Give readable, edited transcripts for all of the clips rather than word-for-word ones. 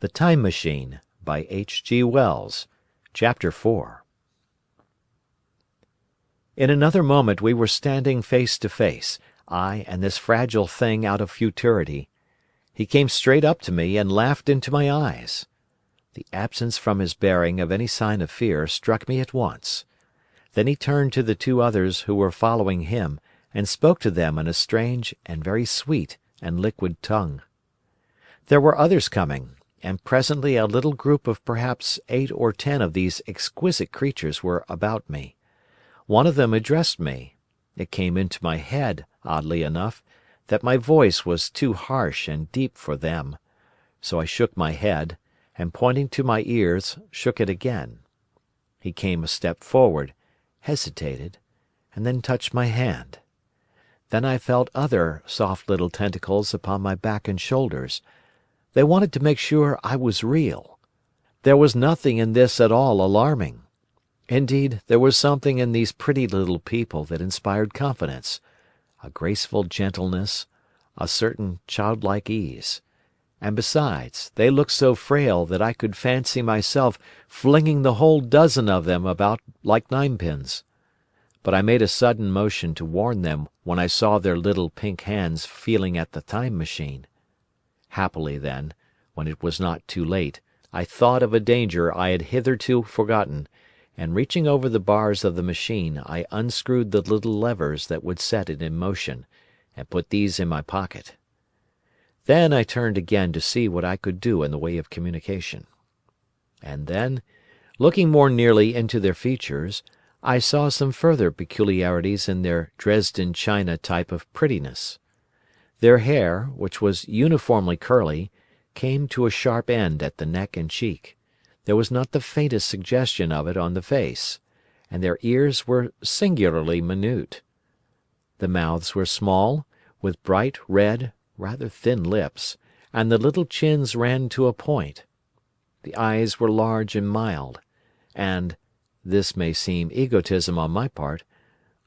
The Time Machine by H.G. Wells. Chapter 4. In another moment we were standing face to face, I and this fragile thing out of futurity. He came straight up to me and laughed into my eyes. The absence from his bearing of any sign of fear struck me at once. Then he turned to the two others who were following him and spoke to them in a strange and very sweet and liquid tongue. There were others coming, and presently a little group of perhaps 8 or 10 of these exquisite creatures were about me. One of them addressed me. It came into my head, oddly enough, that my voice was too harsh and deep for them, so I shook my head, and pointing to my ears, shook it again. He came a step forward, hesitated, and then touched my hand. Then I felt other soft little tentacles upon my back and shoulders. They wanted to make sure I was real. There was nothing in this at all alarming. Indeed, there was something in these pretty little people that inspired confidence, a graceful gentleness, a certain childlike ease. And besides, they looked so frail that I could fancy myself flinging the whole dozen of them about like ninepins. But I made a sudden motion to warn them when I saw their little pink hands feeling at the time machine. Happily then, when it was not too late, I thought of a danger I had hitherto forgotten, and reaching over the bars of the machine, I unscrewed the little levers that would set it in motion, and put these in my pocket. Then I turned again to see what I could do in the way of communication. And then, looking more nearly into their features, I saw some further peculiarities in their Dresden china type of prettiness. Their hair, which was uniformly curly, came to a sharp end at the neck and cheek. There was not the faintest suggestion of it on the face, and their ears were singularly minute. The mouths were small, with bright red, rather thin lips, and the little chins ran to a point. The eyes were large and mild, and, this may seem egotism on my part,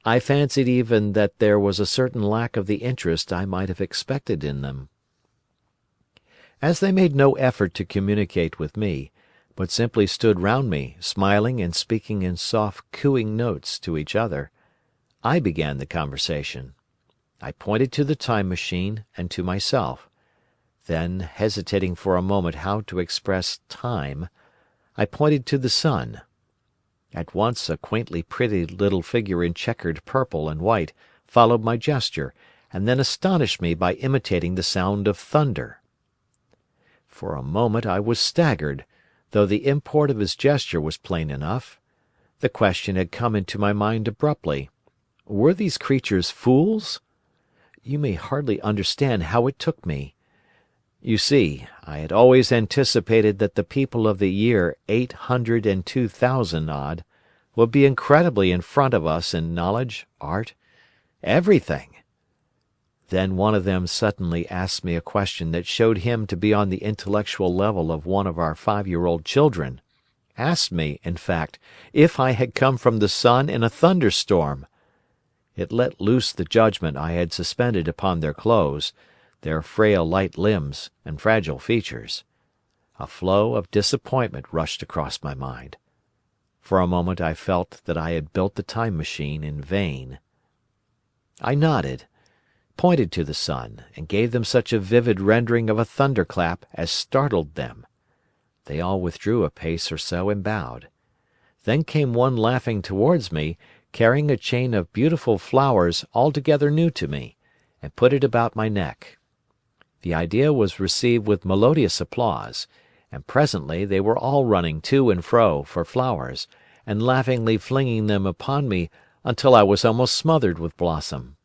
I fancied even that there was a certain lack of the interest I might have expected in them. As they made no effort to communicate with me, but simply stood round me, smiling and speaking in soft cooing notes to each other, I began the conversation. I pointed to the time machine and to myself. Then, hesitating for a moment how to express time, I pointed to the sun. At once a quaintly pretty little figure in checkered purple and white followed my gesture, and then astonished me by imitating the sound of thunder. For a moment I was staggered, though the import of his gesture was plain enough. The question had come into my mind abruptly. Were these creatures fools? You may hardly understand how it took me. You see, I had always anticipated that the people of the year 802,000 odd would be incredibly in front of us in knowledge, art, everything. Then one of them suddenly asked me a question that showed him to be on the intellectual level of one of our 5-year-old children. Asked me, in fact, if I had come from the sun in a thunderstorm. It let loose the judgment I had suspended upon their clothes, their frail light limbs and fragile features. A flow of disappointment rushed across my mind. For a moment I felt that I had built the time machine in vain. I nodded, pointed to the sun, and gave them such a vivid rendering of a thunderclap as startled them. They all withdrew a pace or so and bowed. Then came one laughing towards me, carrying a chain of beautiful flowers altogether new to me, and put it about my neck. The idea was received with melodious applause, and presently they were all running to and fro for flowers, and laughingly flinging them upon me until I was almost smothered with blossom.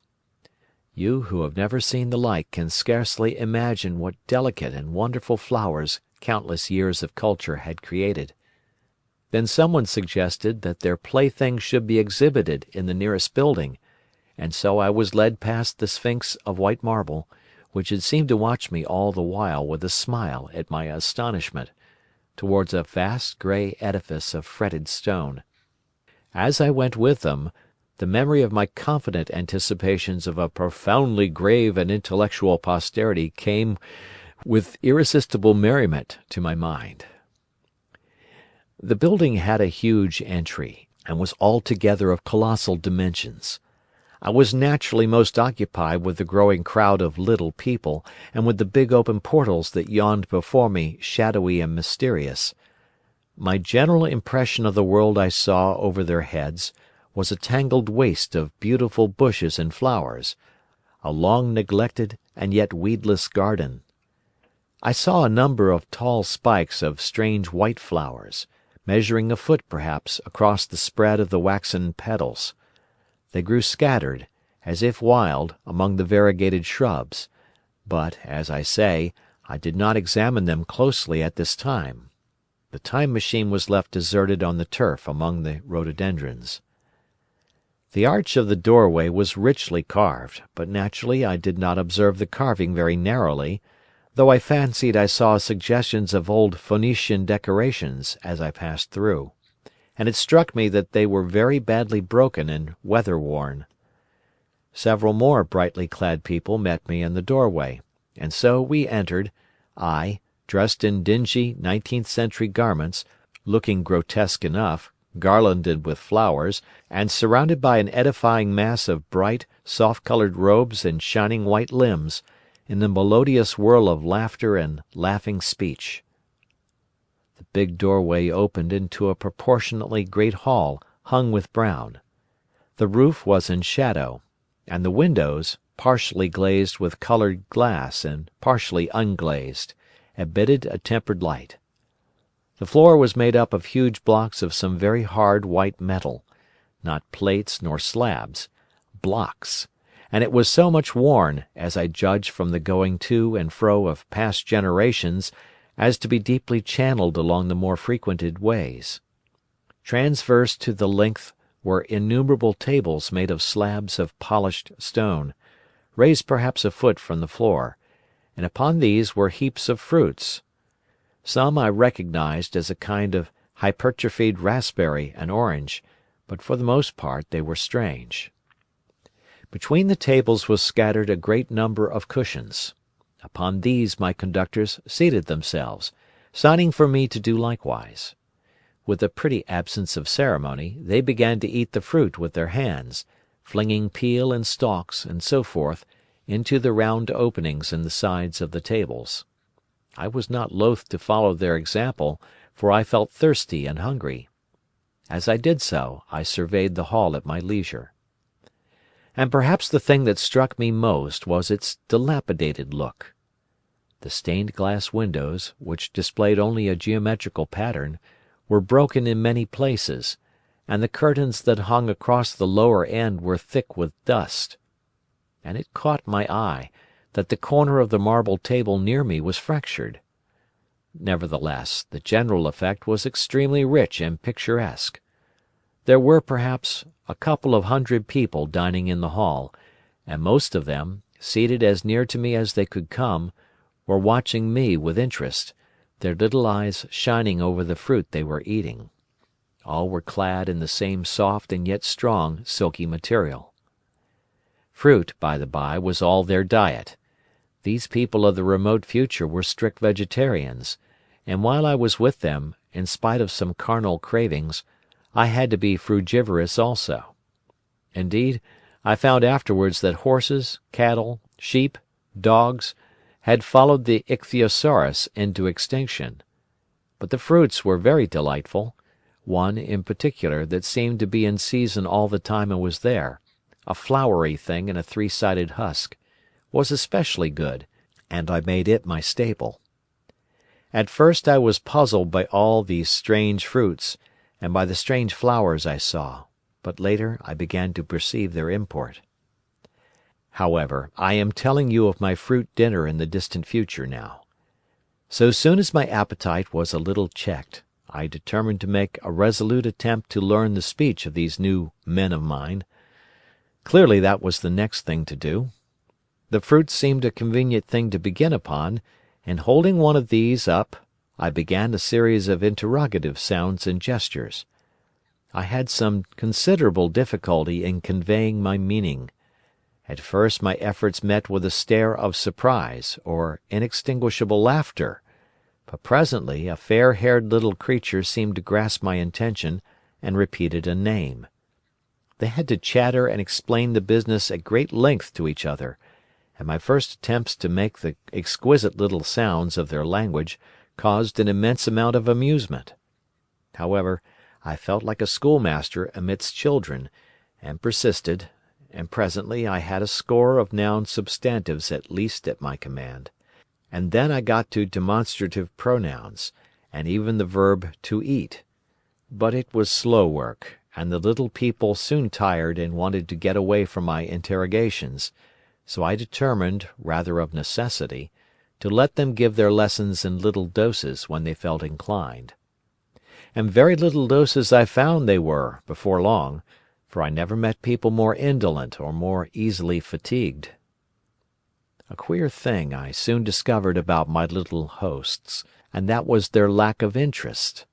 You who have never seen the like can scarcely imagine what delicate and wonderful flowers countless years of culture had created. Then someone suggested that their playthings should be exhibited in the nearest building, and so I was led past the Sphinx of white marble, which had seemed to watch me all the while with a smile at my astonishment, towards a vast grey edifice of fretted stone. As I went with them, the memory of my confident anticipations of a profoundly grave and intellectual posterity came with irresistible merriment to my mind. The building had a huge entry, and was altogether of colossal dimensions. I was naturally most occupied with the growing crowd of little people, and with the big open portals that yawned before me shadowy and mysterious. My general impression of the world I saw over their heads was a tangled waste of beautiful bushes and flowers, a long neglected and yet weedless garden. I saw a number of tall spikes of strange white flowers, measuring a foot perhaps across the spread of the waxen petals. They grew scattered, as if wild, among the variegated shrubs, but, as I say, I did not examine them closely at this time. The time machine was left deserted on the turf among the rhododendrons. The arch of the doorway was richly carved, but naturally I did not observe the carving very narrowly, though I fancied I saw suggestions of old Phoenician decorations as I passed through, and it struck me that they were very badly broken and weather-worn. Several more brightly clad people met me in the doorway, and so we entered, I, dressed in dingy 19th-century garments, looking grotesque enough, garlanded with flowers, and surrounded by an edifying mass of bright, soft-coloured robes and shining white limbs, in the melodious whirl of laughter and laughing speech. The big doorway opened into a proportionately great hall hung with brown. The roof was in shadow, and the windows, partially glazed with coloured glass and partially unglazed, admitted a tempered light. The floor was made up of huge blocks of some very hard white metal, not plates nor slabs, blocks, and it was so much worn, as I judged from the going to and fro of past generations, as to be deeply channelled along the more frequented ways. Transverse to the length were innumerable tables made of slabs of polished stone, raised perhaps a foot from the floor, and upon these were heaps of fruits. Some I recognised as a kind of hypertrophied raspberry and orange, but for the most part they were strange. Between the tables was scattered a great number of cushions. Upon these my conductors seated themselves, signing for me to do likewise. With a pretty absence of ceremony, they began to eat the fruit with their hands, flinging peel and stalks, and so forth, into the round openings in the sides of the tables. I was not loath to follow their example, for I felt thirsty and hungry. As I did so, I surveyed the hall at my leisure. And perhaps the thing that struck me most was its dilapidated look. The stained glass windows, which displayed only a geometrical pattern, were broken in many places, and the curtains that hung across the lower end were thick with dust. And it caught my eye that the corner of the marble table near me was fractured. Nevertheless, the general effect was extremely rich and picturesque. There were perhaps a couple of hundred people dining in the hall, and most of them, seated as near to me as they could come, were watching me with interest, their little eyes shining over the fruit they were eating. All were clad in the same soft and yet strong silky material. Fruit, by the by, was all their diet. These people of the remote future were strict vegetarians, and while I was with them, in spite of some carnal cravings, I had to be frugivorous also. Indeed, I found afterwards that horses, cattle, sheep, dogs, had followed the ichthyosaurus into extinction. But the fruits were very delightful. One, in particular, that seemed to be in season all the time I was there, a flowery thing in a three-sided husk, was especially good, and I made it my staple. At first I was puzzled by all these strange fruits, and by the strange flowers I saw, but later I began to perceive their import. However, I am telling you of my fruit dinner in the distant future now. So soon as my appetite was a little checked, I determined to make a resolute attempt to learn the speech of these new men of mine. Clearly that was the next thing to do. The fruit seemed a convenient thing to begin upon, and holding one of these up, I began a series of interrogative sounds and gestures. I had some considerable difficulty in conveying my meaning. At first my efforts met with a stare of surprise or inextinguishable laughter, but presently a fair-haired little creature seemed to grasp my intention and repeated a name. They had to chatter and explain the business at great length to each other, and my first attempts to make the exquisite little sounds of their language caused an immense amount of amusement. However, I felt like a schoolmaster amidst children, and persisted, and presently I had a score of noun substantives at least at my command, and then I got to demonstrative pronouns, and even the verb to eat. But it was slow work, and the little people soon tired and wanted to get away from my interrogations, so I determined, rather of necessity, to let them give their lessons in little doses when they felt inclined. And very little doses I found they were, before long, for I never met people more indolent or more easily fatigued. A queer thing I soon discovered about my little hosts, and that was their lack of interest.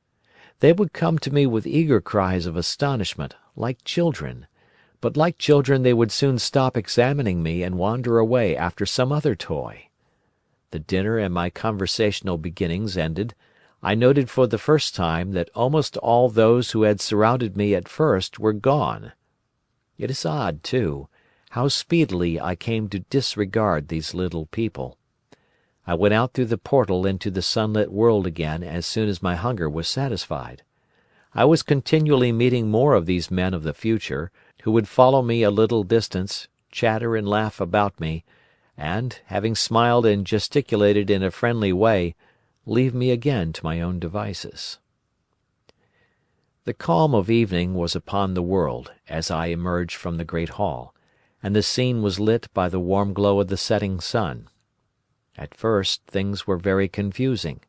They would come to me with eager cries of astonishment, like children, but like children they would soon stop examining me and wander away after some other toy. The dinner and my conversational beginnings ended, I noted for the first time that almost all those who had surrounded me at first were gone. It is odd, too, how speedily I came to disregard these little people. I went out through the portal into the sunlit world again as soon as my hunger was satisfied. I was continually meeting more of these men of the future, who would follow me a little distance, chatter and laugh about me, and, having smiled and gesticulated in a friendly way, leave me again to my own devices. The calm of evening was upon the world as I emerged from the great hall, and the scene was lit by the warm glow of the setting sun. At first things were very confusing.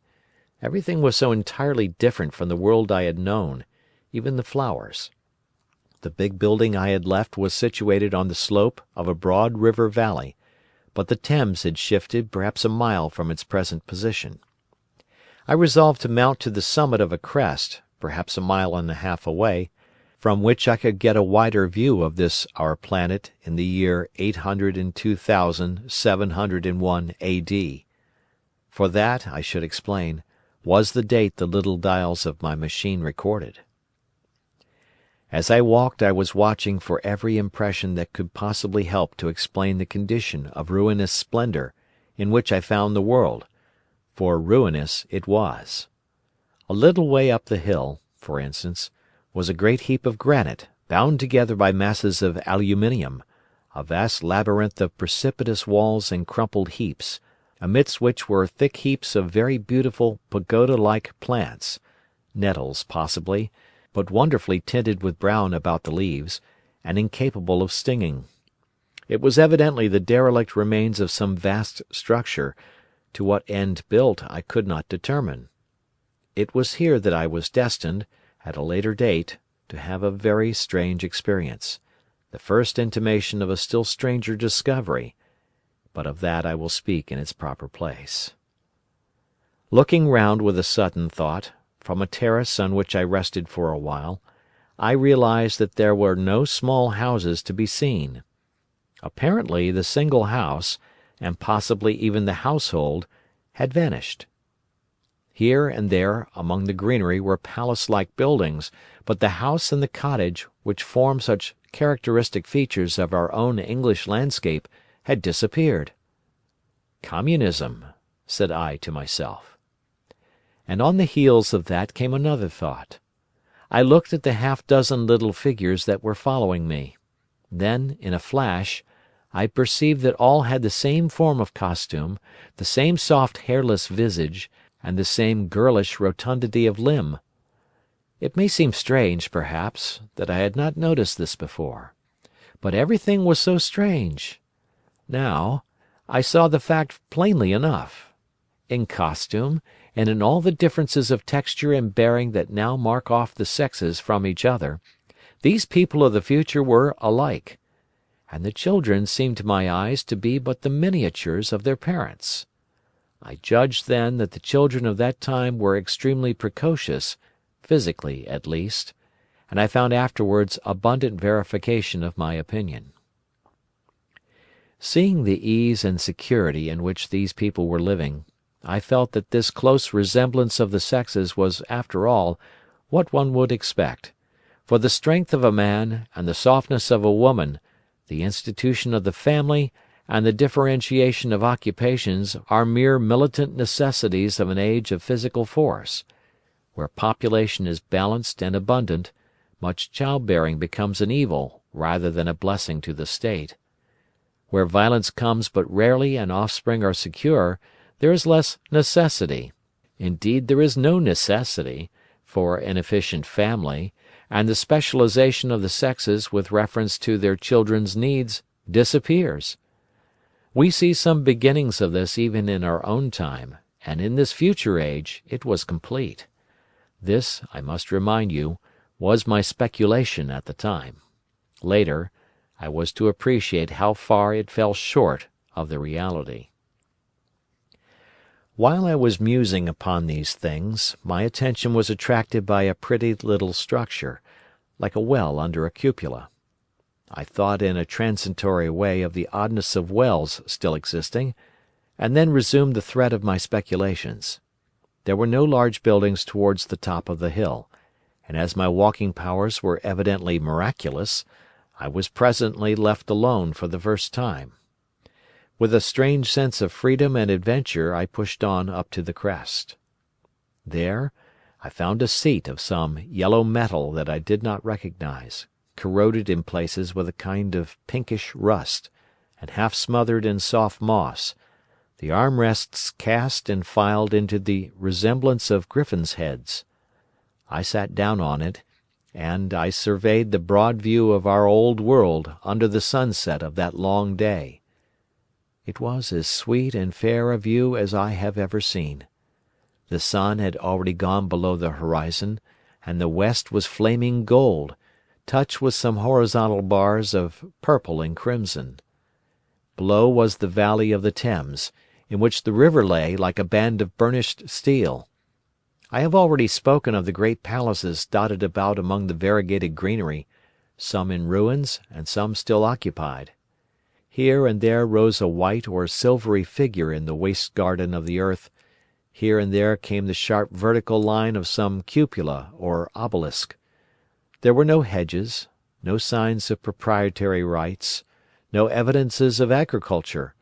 Everything was so entirely different from the world I had known, even the flowers. The big building I had left was situated on the slope of a broad river valley, but the Thames had shifted perhaps a mile from its present position. I resolved to mount to the summit of a crest, perhaps a mile and a half away, from which I could get a wider view of this our planet in the year 802,701 A.D. For that, I should explain, was the date the little dials of my machine recorded. As I walked I was watching for every impression that could possibly help to explain the condition of ruinous splendour in which I found the world, for ruinous it was. A little way up the hill, for instance, was a great heap of granite, bound together by masses of aluminium, a vast labyrinth of precipitous walls and crumpled heaps, amidst which were thick heaps of very beautiful pagoda-like plants, nettles possibly, but wonderfully tinted with brown about the leaves, and incapable of stinging. It was evidently the derelict remains of some vast structure, to what end built I could not determine. It was here that I was destined, at a later date, to have a very strange experience, the first intimation of a still stranger discovery, but of that I will speak in its proper place. Looking round with a sudden thought, from a terrace on which I rested for a while, I realized that there were no small houses to be seen. Apparently the single house, and possibly even the household, had vanished. Here and there among the greenery were palace-like buildings, but the house and the cottage, which form such characteristic features of our own English landscape, had disappeared. "Communism," said I to myself. And on the heels of that came another thought. I looked at the half-dozen little figures that were following me. Then, in a flash, I perceived that all had the same form of costume, the same soft hairless visage, and the same girlish rotundity of limb. It may seem strange, perhaps, that I had not noticed this before. But everything was so strange. Now, I saw the fact plainly enough. In costume, and in all the differences of texture and bearing that now mark off the sexes from each other, these people of the future were alike, and the children seemed to my eyes to be but the miniatures of their parents. I judged then that the children of that time were extremely precocious, physically at least, and I found afterwards abundant verification of my opinion. Seeing the ease and security in which these people were living, I felt that this close resemblance of the sexes was after all what one would expect, for the strength of a man and the softness of a woman, the institution of the family, and the differentiation of occupations are mere militant necessities of an age of physical force. Where population is balanced and abundant, much childbearing becomes an evil rather than a blessing to the state. Where violence comes but rarely and offspring are secure, there is less necessity. Indeed, there is no necessity for an efficient family, and the specialization of the sexes with reference to their children's needs disappears. We see some beginnings of this even in our own time, and in this future age it was complete. This, I must remind you, was my speculation at the time. Later, I was to appreciate how far it fell short of the reality. While I was musing upon these things, my attention was attracted by a pretty little structure, like a well under a cupola. I thought in a transitory way of the oddness of wells still existing, and then resumed the thread of my speculations. There were no large buildings towards the top of the hill, and as my walking powers were evidently miraculous, I was presently left alone for the first time. With a strange sense of freedom and adventure I pushed on up to the crest. There I found a seat of some yellow metal that I did not recognize, corroded in places with a kind of pinkish rust, and half smothered in soft moss, the armrests cast and filed into the resemblance of griffins' heads. I sat down on it, and I surveyed the broad view of our old world under the sunset of that long day. It was as sweet and fair a view as I have ever seen. The sun had already gone below the horizon, and the west was flaming gold, touched with some horizontal bars of purple and crimson. Below was the valley of the Thames, in which the river lay like a band of burnished steel. I have already spoken of the great palaces dotted about among the variegated greenery, some in ruins and some still occupied. Here and there rose a white or silvery figure in the waste garden of the earth, here and there came the sharp vertical line of some cupola or obelisk. There were no hedges, no signs of proprietary rights, no evidences of agriculture.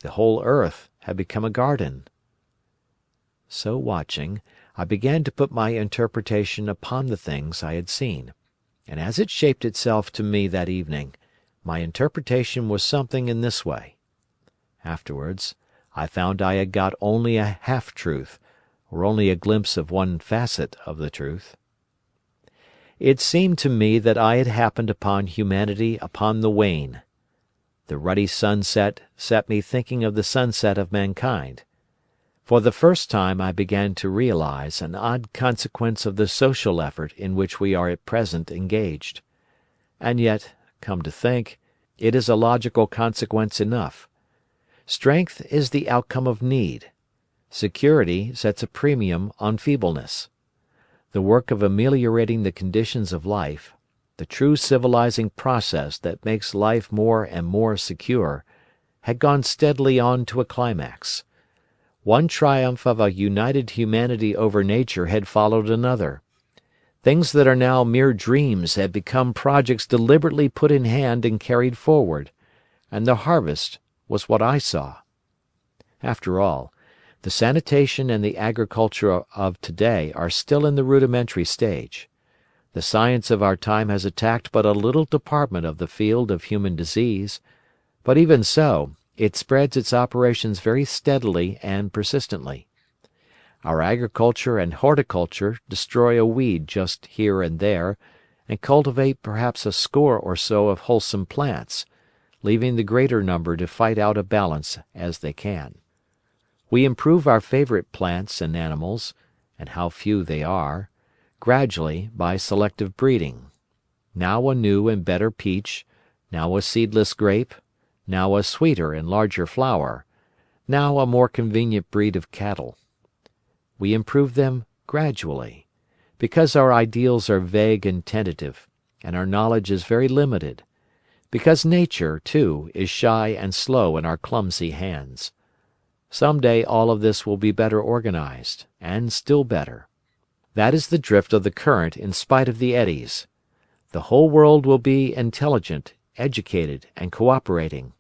The whole earth had become a garden. So watching, I began to put my interpretation upon the things I had seen, and as it shaped itself to me that evening, my interpretation was something in this way. Afterwards, I found I had got only a half-truth, or only a glimpse of one facet of the truth. It seemed to me that I had happened upon humanity upon the wane. The ruddy sunset set me thinking of the sunset of mankind. For the first time I began to realize an odd consequence of the social effort in which we are at present engaged. And yet, come to think, it is a logical consequence enough. Strength is the outcome of need. Security sets a premium on feebleness. The work of ameliorating the conditions of life, the true civilizing process that makes life more and more secure, had gone steadily on to a climax. One triumph of a united humanity over nature had followed another. Things that are now mere dreams had become projects deliberately put in hand and carried forward, and the harvest was what I saw. After all, the sanitation and the agriculture of today are still in the rudimentary stage. The science of our time has attacked but a little department of the field of human disease, but even so, it spreads its operations very steadily and persistently. Our agriculture and horticulture destroy a weed just here and there, and cultivate perhaps a score or so of wholesome plants, leaving the greater number to fight out a balance as they can. We improve our favourite plants and animals, and how few they are, gradually by selective breeding. Now a new and better peach, now a seedless grape, now a sweeter and larger flower, now a more convenient breed of cattle. We improve them gradually, because our ideals are vague and tentative, and our knowledge is very limited, Because nature, too, is shy and slow in our clumsy hands. Some day all of this will be better organized, and still better. That is the drift of the current in spite of the eddies. The whole world will be intelligent, educated, and cooperating.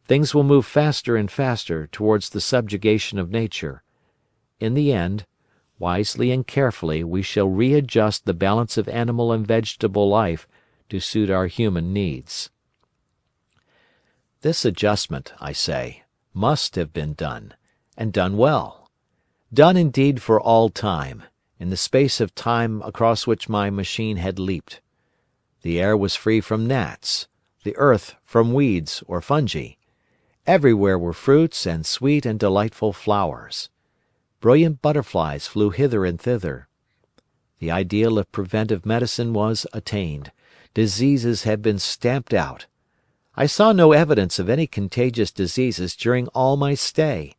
Things will move faster and faster towards the subjugation of nature. In the end, wisely and carefully we shall readjust the balance of animal and vegetable life to suit our human needs. This adjustment, I say, must have been done, and done well. Done indeed for all time, in the space of time across which my machine had leaped. The air was free from gnats, the earth from weeds or fungi. Everywhere were fruits and sweet and delightful flowers. Brilliant butterflies flew hither and thither. The ideal of preventive medicine was attained. Diseases had been stamped out. I saw no evidence of any contagious diseases during all my stay,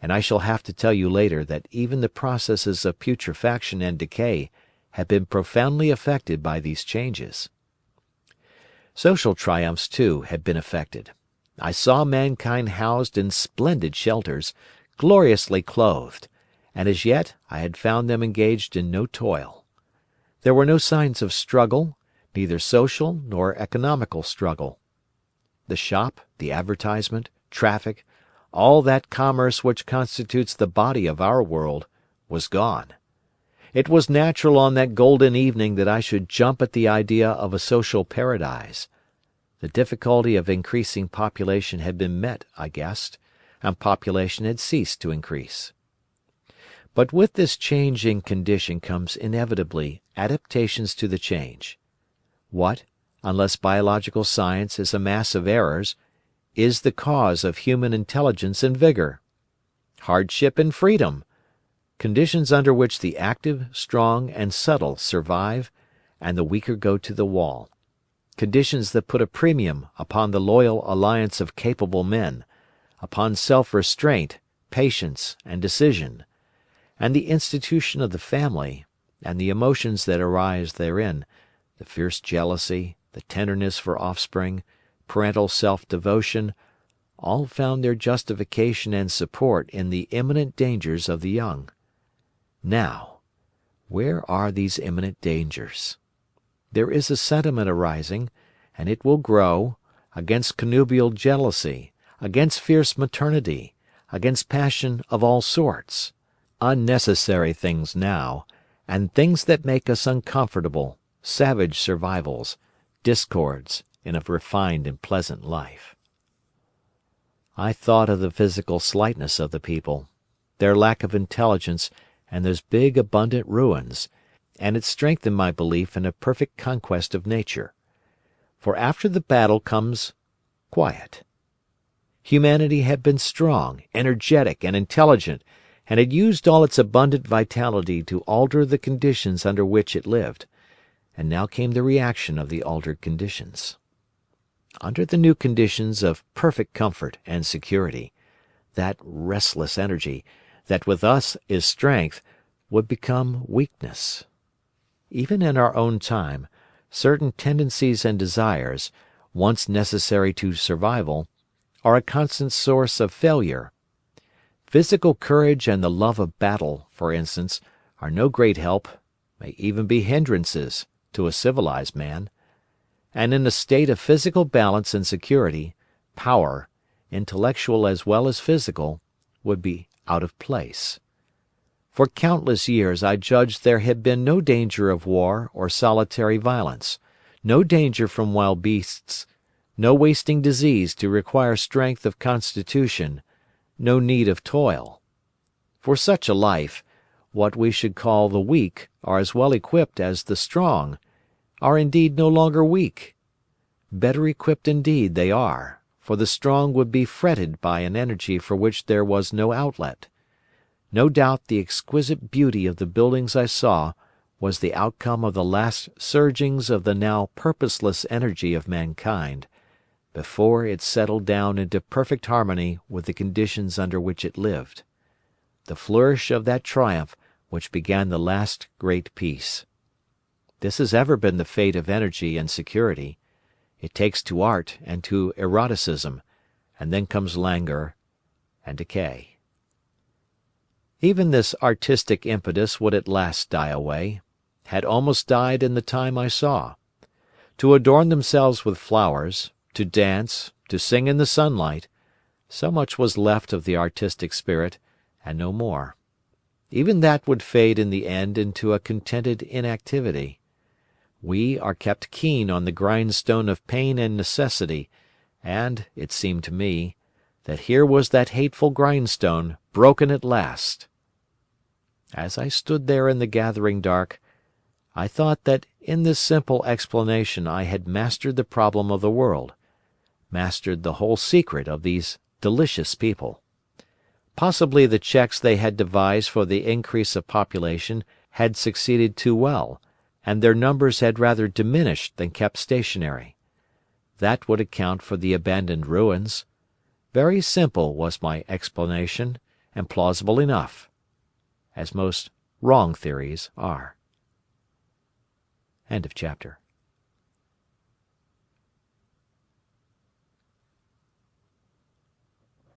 and I shall have to tell you later that even the processes of putrefaction and decay had been profoundly affected by these changes. Social triumphs, too, had been effected. I saw mankind housed in splendid shelters, gloriously clothed, and as yet I had found them engaged in no toil. There were no signs of struggle, neither social nor economical struggle. The shop, the advertisement, traffic, all that commerce which constitutes the body of our world, was gone. It was natural on that golden evening that I should jump at the idea of a social paradise. The difficulty of increasing population had been met, I guessed, and population had ceased to increase. But with this change in condition comes inevitably adaptations to the change. What, unless biological science is a mass of errors, is the cause of human intelligence and vigor? Hardship and freedom, conditions under which the active, strong, and subtle survive, and the weaker go to the wall. Conditions that put a premium upon the loyal alliance of capable men, upon self-restraint, patience, and decision, and the institution of the family, and the emotions that arise therein, the fierce jealousy, the tenderness for offspring, parental self-devotion, all found their justification and support in the imminent dangers of the young. Now, where are these imminent dangers? There is a sentiment arising, and it will grow, against connubial jealousy, against fierce maternity, against passion of all sorts. Unnecessary things now, and things that make us uncomfortable, savage survivals, discords in a refined and pleasant life. I thought of the physical slightness of the people, their lack of intelligence, and those big abundant ruins, and it strengthened my belief in a perfect conquest of nature. For after the battle comes quiet. Humanity had been strong, energetic, and intelligent, and had used all its abundant vitality to alter the conditions under which it lived, and now came the reaction of the altered conditions. Under the new conditions of perfect comfort and security, that restless energy, that with us is strength, would become weakness. Even in our own time, certain tendencies and desires, once necessary to survival, are a constant source of failure. Physical courage and the love of battle, for instance, are no great help, may even be hindrances, to a civilized man. And in a state of physical balance and security, power, intellectual as well as physical, would be out of place. For countless years I judged there had been no danger of war or solitary violence, no danger from wild beasts, no wasting disease to require strength of constitution, no need of toil. For such a life, what we should call the weak are as well equipped as the strong, are indeed no longer weak. Better equipped indeed they are, for the strong would be fretted by an energy for which there was no outlet. No doubt the exquisite beauty of the buildings I saw was the outcome of the last surgings of the now purposeless energy of mankind, before it settled down into perfect harmony with the conditions under which it lived. The flourish of that triumph which began the last great peace. This has ever been the fate of energy and security. It takes to art and to eroticism, and then comes languor and decay. Even this artistic impetus would at last die away, had almost died in the time I saw. To adorn themselves with flowers, to dance, to sing in the sunlight, so much was left of the artistic spirit, and no more. Even that would fade in the end into a contented inactivity. We are kept keen on the grindstone of pain and necessity, and, it seemed to me, that here was that hateful grindstone broken at last. As I stood there in the gathering dark, I thought that in this simple explanation I had mastered the problem of the world, mastered the whole secret of these delicious people. Possibly the checks they had devised for the increase of population had succeeded too well, and their numbers had rather diminished than kept stationary. That would account for the abandoned ruins. Very simple was my explanation, and plausible enough, as most wrong theories are. End of chapter.